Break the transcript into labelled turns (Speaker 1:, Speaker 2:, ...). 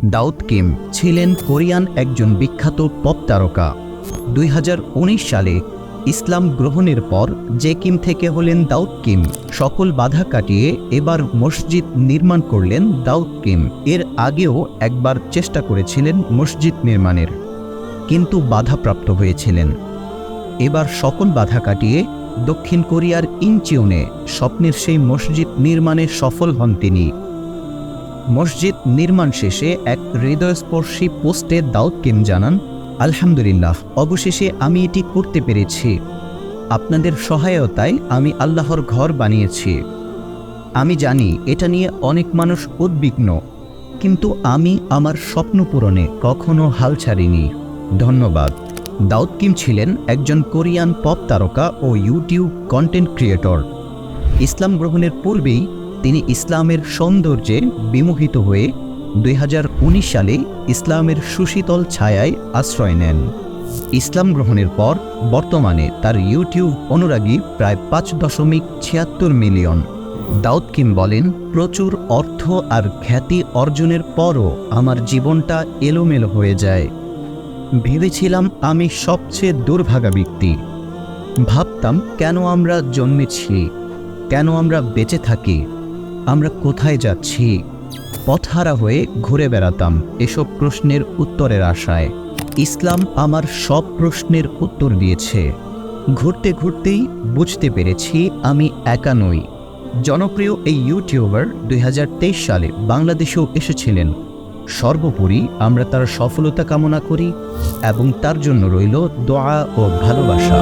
Speaker 1: দাউদ Kim ছিলেন Korean একজন বিখ্যাত পপ তারকা। 2019 সালে ইসলাম গ্রহণের পর যে কিম থেকে হলেন দাউদ কিম। সকল বাধা কাটিয়ে এবার মসজিদ নির্মাণ করলেন দাউদ কিম। এর আগেও একবার চেষ্টা করেছিলেন মসজিদ নির্মাণের, কিন্তু বাধাপ্রাপ্ত হয়েছিলেন। এবার সকল বাধা কাটিয়ে দক্ষিণ কোরিয়ার ইনচিওনে স্বপ্নের সেই মসজিদ নির্মাণে সফল হন তিনি। মসজিদ নির্মাণ শেষে এক হৃদয়স্পর্শী পোস্টে দাউদ কিম জানান, আলহামদুলিল্লাহ, অবশেষে আমি এটি করতে পেরেছি। আপনাদের সহায়তায় আমি আল্লাহর ঘর বানিয়েছি। আমি জানি এটা নিয়ে অনেক মানুষ উদ্বিগ্ন, কিন্তু আমি আমার স্বপ্ন পূরণে কখনো হাল ছাড়িনি। ধন্যবাদ। দাউদ কিম ছিলেন একজন কোরিয়ান পপ তারকা ও ইউটিউব কন্টেন্ট ক্রিয়েটর। ইসলাম গ্রহণের পূর্বেই তিনি ইসলামের সৌন্দর্যে বিমোহিত হয়ে 2019 সালে ইসলামের সুশীতল ছায়ায় আশ্রয় নেন। ইসলাম গ্রহণের পর বর্তমানে তার ইউটিউব অনুরাগী প্রায় 5.76 মিলিয়ন। দাউদ কিম বলেন, প্রচুর অর্থ আর খ্যাতি অর্জনের পরও আমার জীবনটা এলোমেলো হয়ে যায়। ভেবেছিলাম আমি সবচেয়ে দুর্ভাগা ব্যক্তি। ভাবতাম, কেন আমরা জন্মেছি, কেন আমরা বেঁচে থাকি, আমরা কোথায় যাচ্ছি। পথহারা হয়ে ঘুরে বেড়াতাম এসব প্রশ্নের উত্তরের আশায়। ইসলাম আমার সব প্রশ্নের উত্তর দিয়েছে। ঘুরতে ঘুরতেই বুঝতে পেরেছি আমি একা নই। জনপ্রিয় এই ইউটিউবার 2023 সালে বাংলাদেশেও এসেছিলেন। সর্বোপরি আমরা তার সফলতা কামনা করি এবং তার জন্য রইল দোয়া ও ভালোবাসা।